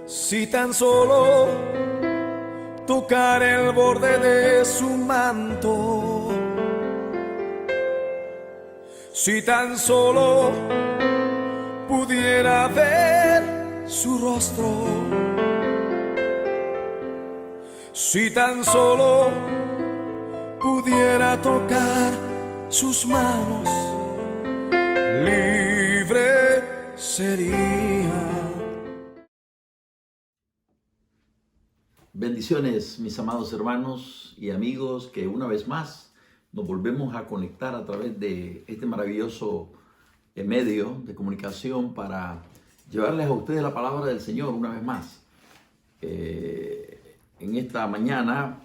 Si tan solo tocar el borde de su manto, si tan solo pudiera ver su rostro, si tan solo pudiera tocar sus manos, libre sería. Bendiciones, mis amados hermanos y amigos, que una vez más nos volvemos a conectar a través de este maravilloso medio de comunicación para llevarles a ustedes la palabra del Señor una vez más. En esta mañana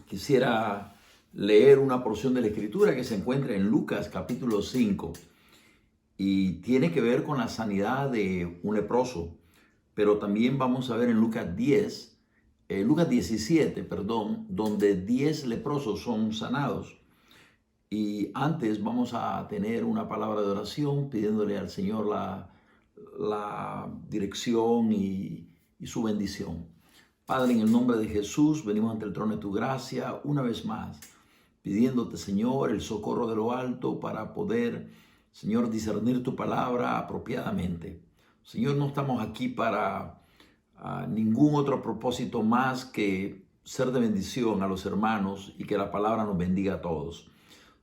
quisiera leer una porción de la Escritura que se encuentra en Lucas capítulo 5 y tiene que ver con la sanidad de un leproso, pero también vamos a ver en Lucas 17, donde 10 leprosos son sanados. Y antes vamos a tener una palabra de oración pidiéndole al Señor la dirección y su bendición. Padre, en el nombre de Jesús, venimos ante el trono de tu gracia una vez más, pidiéndote, Señor, el socorro de lo alto para poder, Señor, discernir tu palabra apropiadamente. Señor, no estamos aquí para ningún otro propósito más que ser de bendición a los hermanos y que la palabra nos bendiga a todos.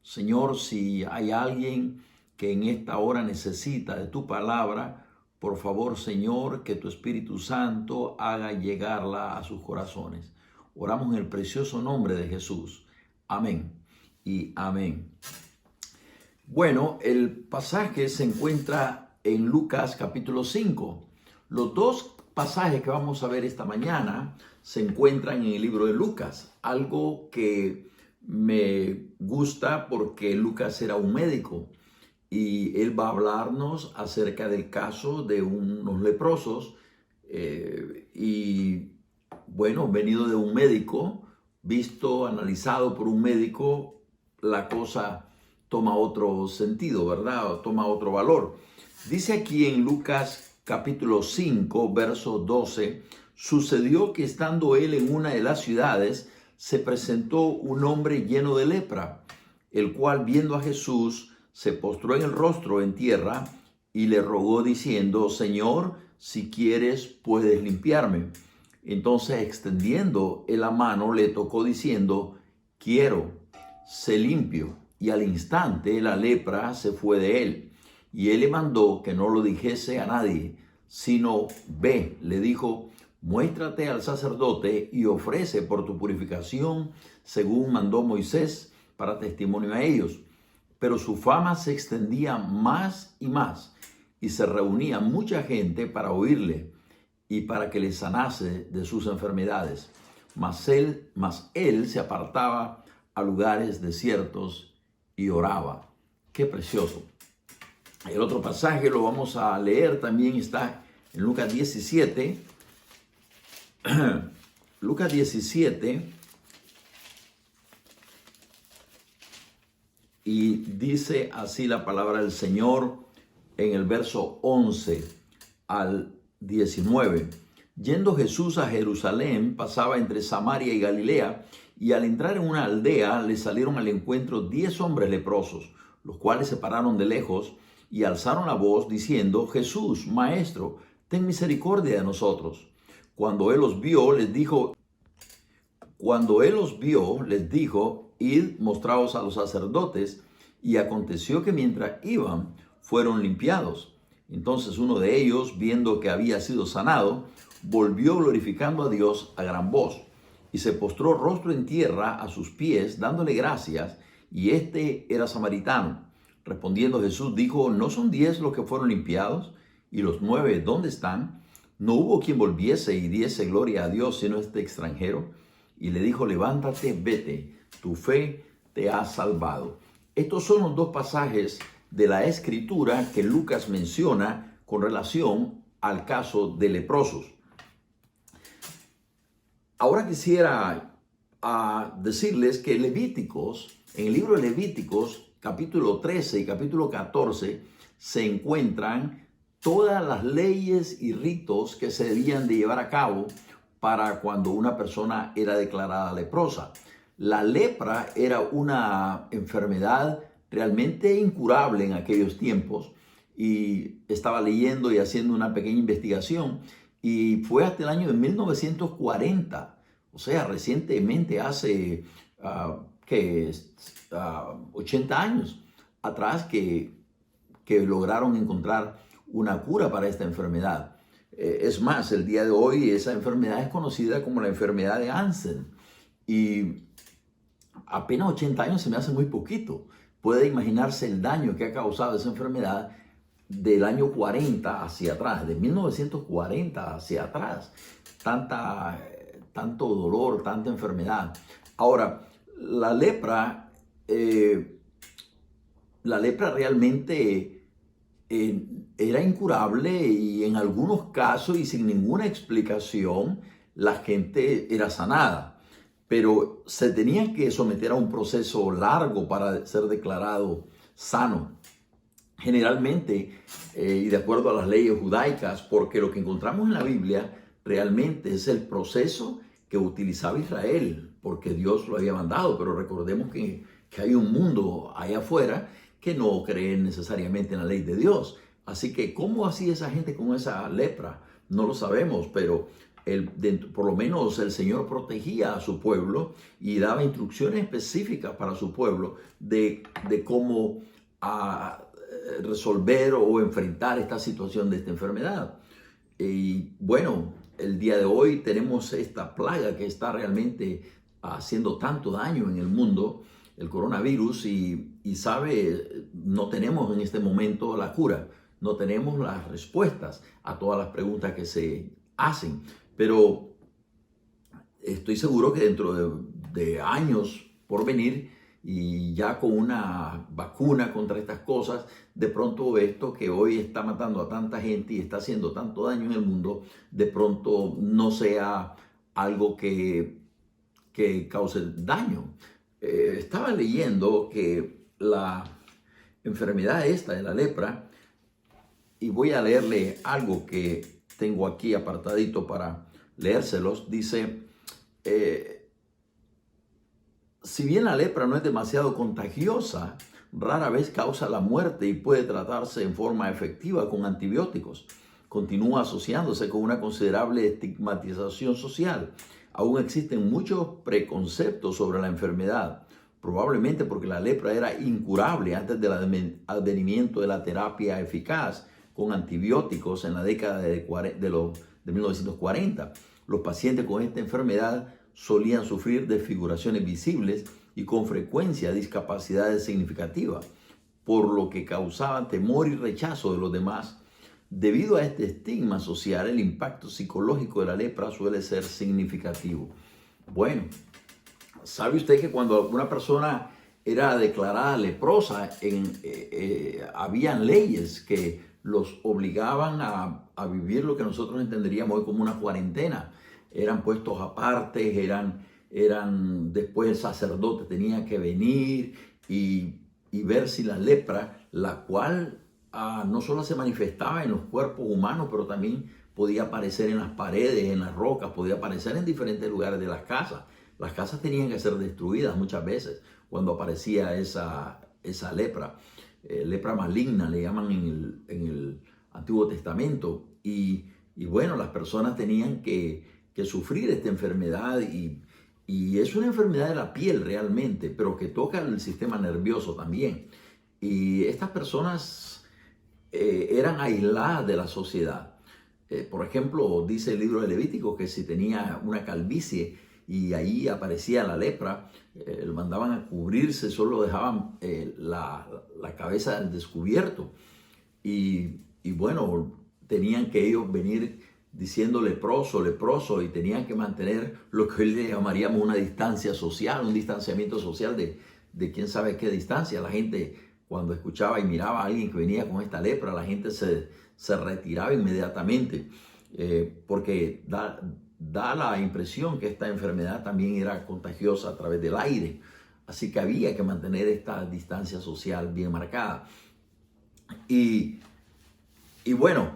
Señor, si hay alguien que en esta hora necesita de tu palabra, por favor, Señor, que tu Espíritu Santo haga llegarla a sus corazones. Oramos en el precioso nombre de Jesús. Amén y amén. Bueno, el pasaje se encuentra en Lucas capítulo 5. Los dos pasajes que vamos a ver esta mañana se encuentran en el libro de Lucas, algo que me gusta porque Lucas era un médico y él va a hablarnos acerca del caso de unos leprosos y bueno, venido de un médico, visto, analizado por un médico, la cosa toma otro sentido, ¿verdad? Toma otro valor. Dice aquí en Lucas capítulo 5, verso 12, sucedió que estando él en una de las ciudades, se presentó un hombre lleno de lepra, el cual viendo a Jesús, se postró en el rostro en tierra y le rogó diciendo, Señor, si quieres, puedes limpiarme. Entonces, extendiendo él la mano, le tocó diciendo, quiero, sé limpio. Y al instante la lepra se fue de él. Y él le mandó que no lo dijese a nadie, sino ve, le dijo, muéstrate al sacerdote y ofrece por tu purificación, según mandó Moisés, para testimonio a ellos. Pero su fama se extendía más y más, y se reunía mucha gente para oírle y para que le sanase de sus enfermedades. Mas él se apartaba a lugares desiertos y oraba. ¡Qué precioso! El otro pasaje lo vamos a leer, también está en Lucas 17. Lucas 17. Y dice así la palabra del Señor en el verso 11 al 19. Yendo Jesús a Jerusalén, pasaba entre Samaria y Galilea, y al entrar en una aldea le salieron al encuentro 10 hombres leprosos, los cuales se pararon de lejos y alzaron la voz diciendo, Jesús, Maestro, ten misericordia de nosotros. Cuando él los vio, les dijo, id, mostraos a los sacerdotes. Y aconteció que mientras iban, fueron limpiados. Entonces uno de ellos, viendo que había sido sanado, volvió glorificando a Dios a gran voz, y se postró rostro en tierra a sus pies, dándole gracias, y este era samaritano. Respondiendo Jesús dijo, ¿no son 10 los que fueron limpiados? ¿Y los 9 dónde están? No hubo quien volviese y diese gloria a Dios, sino este extranjero. Y le dijo, levántate, vete, tu fe te ha salvado. Estos son los dos pasajes de la Escritura que Lucas menciona con relación al caso de leprosos. Ahora quisiera decirles que Levíticos, en el libro de Levíticos, capítulo 13 y capítulo 14, se encuentran todas las leyes y ritos que se debían de llevar a cabo para cuando una persona era declarada leprosa. La lepra era una enfermedad realmente incurable en aquellos tiempos, y estaba leyendo y haciendo una pequeña investigación, y fue hasta el año de 1940, o sea, recientemente, hace 80 años atrás, que lograron encontrar una cura para esta enfermedad. Es más, el día de hoy esa enfermedad es conocida como la enfermedad de Hansen, y apenas 80 años se me hace muy poquito. Puede imaginarse el daño que ha causado esa enfermedad del año 40 hacia atrás, de 1940 hacia atrás. Tanto dolor, tanta enfermedad. Ahora, la lepra realmente era incurable, y en algunos casos y sin ninguna explicación la gente era sanada. Pero se tenía que someter a un proceso largo para ser declarado sano. Generalmente, y de acuerdo a las leyes judaicas, porque lo que encontramos en la Biblia realmente es el proceso que utilizaba Israel, porque Dios lo había mandado. Pero recordemos que hay un mundo allá afuera que no cree necesariamente en la ley de Dios. Así que, ¿cómo hacía esa gente con esa lepra? No lo sabemos, pero por lo menos el Señor protegía a su pueblo y daba instrucciones específicas para su pueblo de cómo resolver o enfrentar esta situación de esta enfermedad. Y bueno, el día de hoy tenemos esta plaga que está realmente haciendo tanto daño en el mundo, el coronavirus, y no tenemos en este momento la cura, no tenemos las respuestas a todas las preguntas que se hacen. Pero estoy seguro que dentro de años por venir, y ya con una vacuna contra estas cosas, de pronto esto que hoy está matando a tanta gente y está haciendo tanto daño en el mundo, de pronto no sea algo que cause daño. Estaba leyendo que la enfermedad esta de la lepra, y voy a leerle algo que tengo aquí apartadito para leérselos. Dice, si bien la lepra no es demasiado contagiosa, rara vez causa la muerte y puede tratarse en forma efectiva con antibióticos. Continúa asociándose con una considerable estigmatización social. Aún existen muchos preconceptos sobre la enfermedad, probablemente porque la lepra era incurable antes del advenimiento de la terapia eficaz con antibióticos en la década de 1940. Los pacientes con esta enfermedad solían sufrir desfiguraciones visibles y con frecuencia discapacidades significativas, por lo que causaban temor y rechazo de los demás. Debido a este estigma social, el impacto psicológico de la lepra suele ser significativo. Bueno, ¿sabe usted que cuando una persona era declarada leprosa, habían leyes que los obligaban a vivir lo que nosotros entenderíamos hoy como una cuarentena? Eran puestos aparte, después el sacerdote tenía que venir y ver si la lepra, la cual no solo se manifestaba en los cuerpos humanos, pero también podía aparecer en las paredes, en las rocas, podía aparecer en diferentes lugares de las casas. Las casas tenían que ser destruidas muchas veces cuando aparecía esa lepra. Lepra maligna le llaman en el Antiguo Testamento. Y bueno, las personas tenían que sufrir esta enfermedad, y es una enfermedad de la piel realmente, pero que toca el sistema nervioso también. Y estas personas eran aisladas de la sociedad. Por ejemplo, dice el libro de Levítico que si tenía una calvicie y ahí aparecía la lepra, lo mandaban a cubrirse, solo dejaban la cabeza al descubierto. Y bueno, tenían que ellos venir diciendo leproso, leproso, y tenían que mantener lo que hoy le llamaríamos una distancia social, un distanciamiento social de quién sabe qué distancia. La gente, cuando escuchaba y miraba a alguien que venía con esta lepra, la gente se retiraba inmediatamente, porque da la impresión que esta enfermedad también era contagiosa a través del aire. Así que había que mantener esta distancia social bien marcada. Y Y bueno,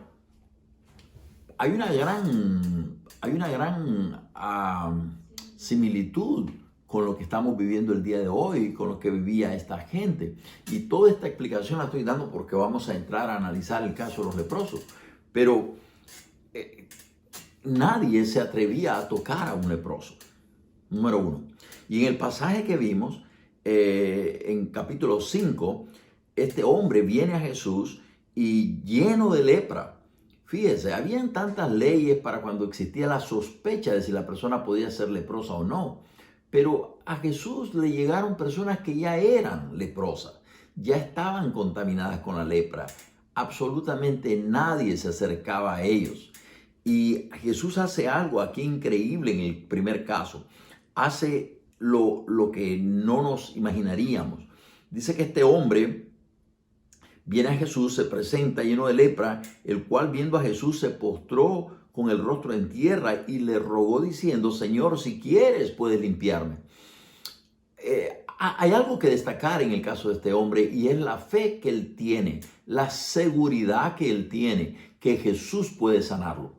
hay una gran similitud con lo que estamos viviendo el día de hoy, con lo que vivía esta gente. Y toda esta explicación la estoy dando porque vamos a entrar a analizar el caso de los leprosos. Pero nadie se atrevía a tocar a un leproso, número uno. Y en el pasaje que vimos, en capítulo 5, este hombre viene a Jesús y lleno de lepra. Fíjese, habían tantas leyes para cuando existía la sospecha de si la persona podía ser leprosa o no. Pero a Jesús le llegaron personas que ya eran leprosas, ya estaban contaminadas con la lepra. Absolutamente nadie se acercaba a ellos. Y Jesús hace algo aquí increíble en el primer caso. Hace lo que no nos imaginaríamos. Dice que este hombre viene a Jesús, se presenta lleno de lepra, el cual viendo a Jesús se postró con el rostro en tierra y le rogó diciendo: Señor, si quieres, puedes limpiarme. Hay algo que destacar en el caso de este hombre y es la fe que él tiene, la seguridad que él tiene, que Jesús puede sanarlo.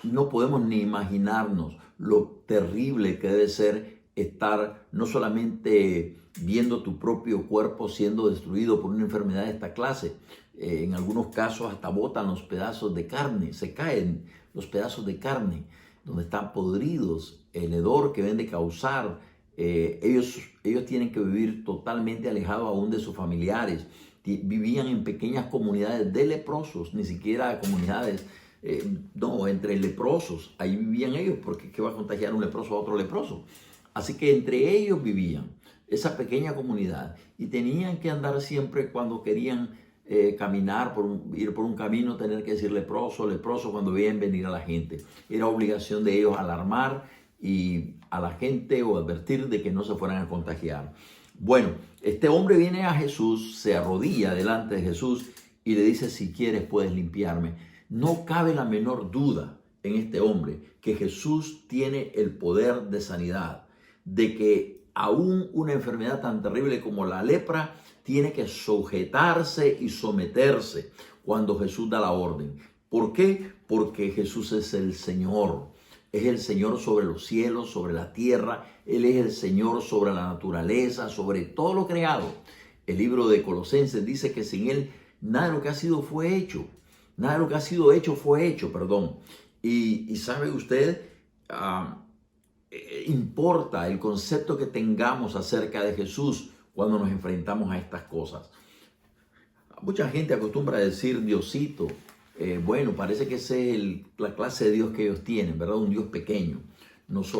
No podemos ni imaginarnos lo terrible que debe ser estar no solamente viendo tu propio cuerpo siendo destruido por una enfermedad de esta clase. En algunos casos hasta botan los pedazos de carne, se caen los pedazos de carne donde están podridos, el hedor que deben de causar. Ellos tienen que vivir totalmente alejados aún de sus familiares. Vivían en pequeñas comunidades de leprosos, ni siquiera comunidades entre leprosos. Ahí vivían ellos, porque ¿qué va a contagiar un leproso a otro leproso? Así que entre ellos vivían esa pequeña comunidad y tenían que andar siempre cuando querían caminar, ir por un camino, tener que decir leproso, leproso cuando veían venir a la gente. Era obligación de ellos alarmar y a la gente o advertir de que no se fueran a contagiar. Bueno, este hombre viene a Jesús, se arrodilla delante de Jesús y le dice: si quieres puedes limpiarme. No cabe la menor duda en este hombre que Jesús tiene el poder de sanidad, de que aún una enfermedad tan terrible como la lepra tiene que sujetarse y someterse cuando Jesús da la orden. ¿Por qué? Porque Jesús es el Señor. Es el Señor sobre los cielos, sobre la tierra. Él es el Señor sobre la naturaleza, sobre todo lo creado. El libro de Colosenses dice que sin Él nada de lo que ha sido fue hecho. Nada de lo que ha sido hecho fue hecho, perdón. Y sabe usted, importa el concepto que tengamos acerca de Jesús cuando nos enfrentamos a estas cosas. Mucha gente acostumbra a decir Diosito. Bueno, parece que esa es la clase de Dios que ellos tienen, ¿verdad? Un Dios pequeño.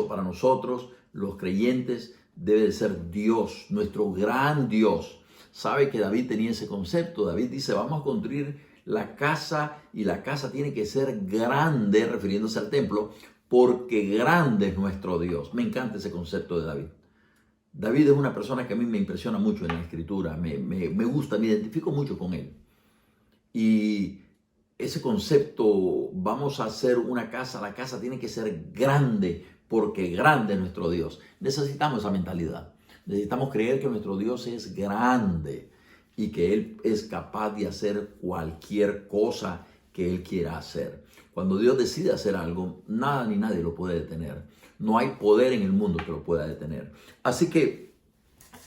Para nosotros, los creyentes, debe de ser Dios, nuestro gran Dios. Sabe que David tenía ese concepto. David dice: vamos a construir la casa y la casa tiene que ser grande, refiriéndose al templo, porque grande es nuestro Dios. Me encanta ese concepto de David. David es una persona que a mí me impresiona mucho en la escritura, me gusta, me identifico mucho con él. Y ese concepto, vamos a hacer una casa, la casa tiene que ser grande, porque grande es nuestro Dios. Necesitamos esa mentalidad. Necesitamos creer que nuestro Dios es grande y que Él es capaz de hacer cualquier cosa que Él quiera hacer. Cuando Dios decide hacer algo, nada ni nadie lo puede detener. No hay poder en el mundo que lo pueda detener. Así que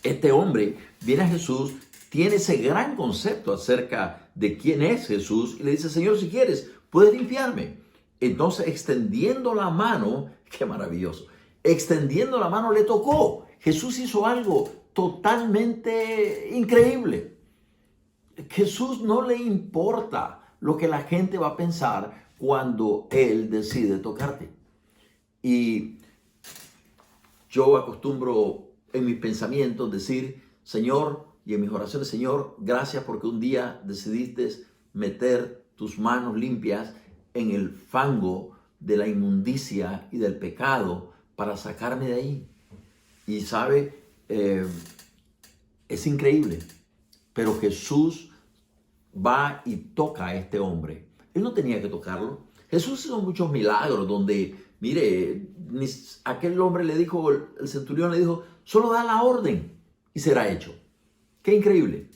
este hombre viene a Jesús, tiene ese gran concepto acerca de quién es Jesús y le dice: Señor, si quieres, puedes limpiarme. Entonces, extendiendo la mano, qué maravilloso, extendiendo la mano le tocó. Jesús hizo algo totalmente increíble. Jesús no le importa lo que la gente va a pensar cuando Él decide tocarte. Y yo acostumbro en mis pensamientos decir: Señor, y en mis oraciones: Señor, gracias porque un día decidiste meter tus manos limpias en el fango de la inmundicia y del pecado para sacarme de ahí. Y sabe, es increíble, pero Jesús va y toca a este hombre. Él no tenía que tocarlo. Jesús hizo muchos milagros donde, mire, aquel hombre le dijo, el centurión le dijo: solo da la orden y será hecho. Qué increíble.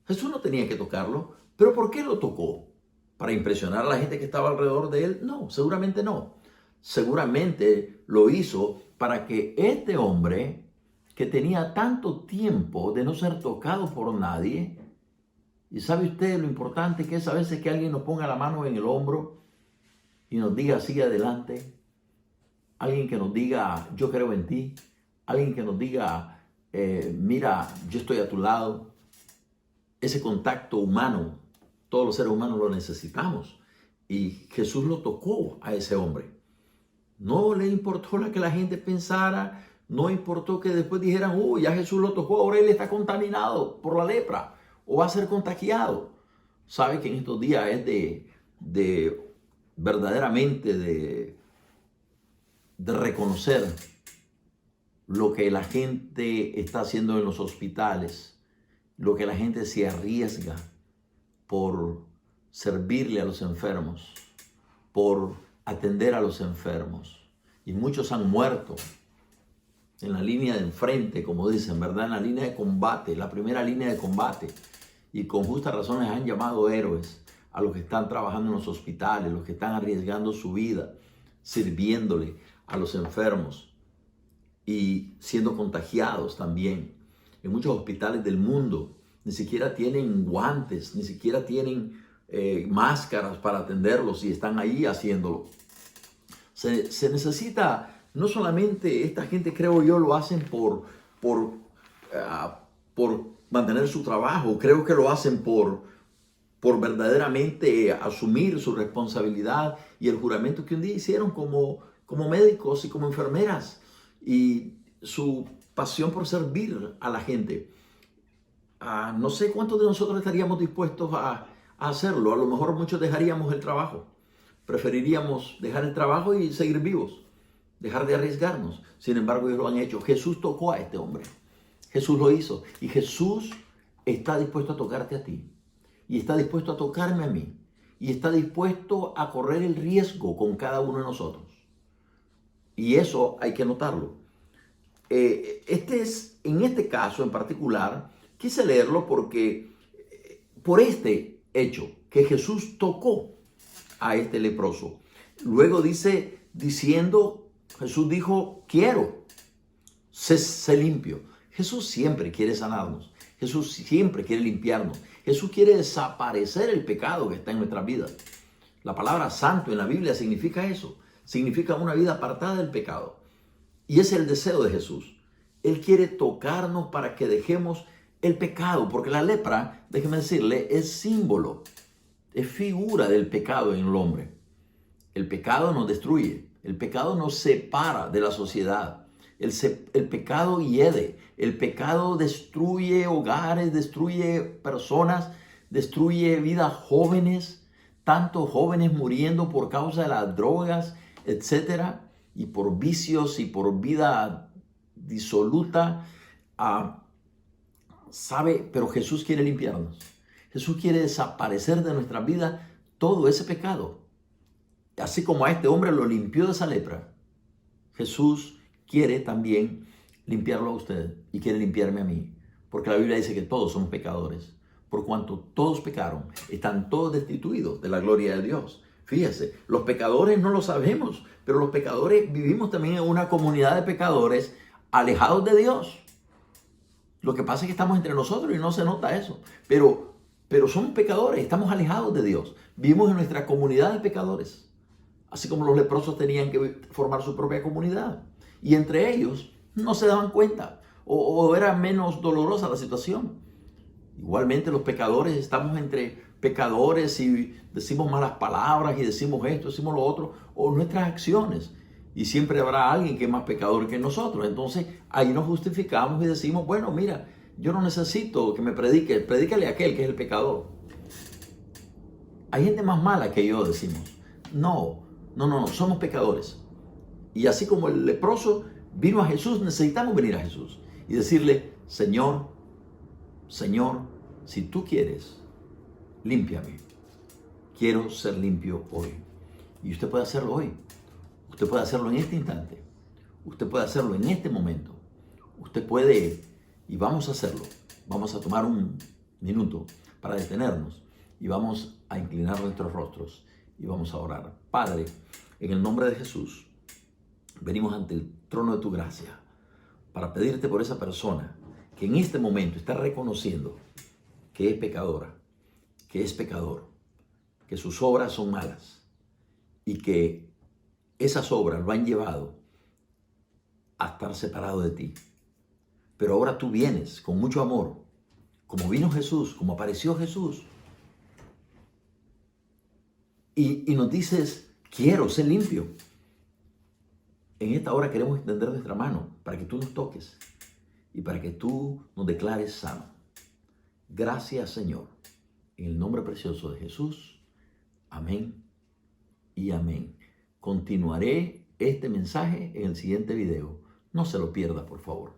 Jesús no tenía que tocarlo, ¿Pero por qué lo tocó? ¿Para impresionar a la gente que estaba alrededor de él? No, seguramente no. Seguramente lo hizo para que este hombre, que tenía tanto tiempo de no ser tocado por nadie, y sabe usted lo importante que es a veces que alguien nos ponga la mano en el hombro y nos diga sigue adelante, alguien que nos diga yo creo en ti, alguien que nos diga mira, yo estoy a tu lado. Ese contacto humano, todos los seres humanos lo necesitamos, y Jesús lo tocó a ese hombre. No le importó lo que la gente pensara, no importó que después dijeran, ya Jesús lo tocó, ahora él está contaminado por la lepra o va a ser contagiado. Sabe que en estos días es de verdaderamente de reconocer lo que la gente está haciendo en los hospitales, lo que la gente se arriesga por servirle a los enfermos, por atender a los enfermos. Y muchos han muerto en la línea de enfrente, como dicen, ¿verdad? En la línea de combate, la primera línea de combate. Y con justas razones han llamado héroes a los que están trabajando en los hospitales, los que están arriesgando su vida, sirviéndole a los enfermos y siendo contagiados también. En muchos hospitales del mundo ni siquiera tienen guantes, ni siquiera tienen máscaras para atenderlos y están ahí haciéndolo. Se necesita, no solamente esta gente, creo yo, lo hacen por mantener su trabajo, creo que lo hacen por verdaderamente asumir su responsabilidad y el juramento que un día hicieron como médicos y como enfermeras, y su pasión por servir a la gente. No sé cuántos de nosotros estaríamos dispuestos a hacerlo. A lo mejor muchos dejaríamos el trabajo. Preferiríamos dejar el trabajo y seguir vivos, dejar de arriesgarnos. Sin embargo, ellos lo han hecho. Jesús tocó a este hombre. Jesús lo hizo. Y Jesús está dispuesto a tocarte a ti. Y está dispuesto a tocarme a mí. Y está dispuesto a correr el riesgo con cada uno de nosotros. Y eso hay que notarlo. En este caso en particular, quise leerlo porque por este hecho que Jesús tocó a este leproso. Luego Jesús dijo, quiero, sé limpio. Jesús siempre quiere sanarnos. Jesús siempre quiere limpiarnos. Jesús quiere desaparecer el pecado que está en nuestras vidas. La palabra santo en la Biblia significa eso. Significa una vida apartada del pecado. Y ese es el deseo de Jesús. Él quiere tocarnos para que dejemos el pecado, porque la lepra, déjeme decirle, es símbolo, es figura del pecado en el hombre. El pecado nos destruye, el pecado nos separa de la sociedad, el pecado hiede, el pecado destruye hogares, destruye personas, destruye vidas jóvenes, tantos jóvenes muriendo por causa de las drogas, etcétera, y por vicios y por vida disoluta. Pero Jesús quiere limpiarnos. Jesús quiere desaparecer de nuestra vida todo ese pecado. Así como a este hombre lo limpió de esa lepra, Jesús quiere también limpiarlo a usted y quiere limpiarme a mí. Porque la Biblia dice que todos somos pecadores. Por cuanto todos pecaron, están todos destituidos de la gloria de Dios. Fíjese, los pecadores no lo sabemos, pero los pecadores vivimos también en una comunidad de pecadores alejados de Dios. Lo que pasa es que estamos entre nosotros y no se nota eso. Pero somos pecadores, estamos alejados de Dios. Vivimos en nuestra comunidad de pecadores. Así como los leprosos tenían que formar su propia comunidad. Y entre ellos no se daban cuenta o era menos dolorosa la situación. Igualmente los pecadores estamos entre pecadores y decimos malas palabras y decimos esto, decimos lo otro, o nuestras acciones. Y siempre habrá alguien que es más pecador que nosotros. Entonces ahí nos justificamos y decimos, bueno, mira, yo no necesito que me predique, predícale a aquel que es el pecador. Hay gente más mala que yo, decimos. No, somos pecadores. Y así como el leproso vino a Jesús, necesitamos venir a Jesús y decirle, Señor, si tú quieres, límpiame. Quiero ser limpio hoy. Y usted puede hacerlo hoy. Usted puede hacerlo en este instante. Usted puede hacerlo en este momento. Usted puede, y vamos a hacerlo. Vamos a tomar un minuto para detenernos y vamos a inclinar nuestros rostros y vamos a orar. Padre, en el nombre de Jesús, venimos ante el trono de tu gracia para pedirte por esa persona que en este momento está reconociendo que es pecadora, que es pecador, que sus obras son malas y que esas obras lo han llevado a estar separado de ti. Pero ahora tú vienes con mucho amor, como vino Jesús, como apareció Jesús, y nos dices, quiero ser limpio. En esta hora queremos extender nuestra mano para que tú nos toques y para que tú nos declares sano. Gracias, Señor, en el nombre precioso de Jesús. Amén y amén. Continuaré este mensaje en el siguiente video. No se lo pierda, por favor.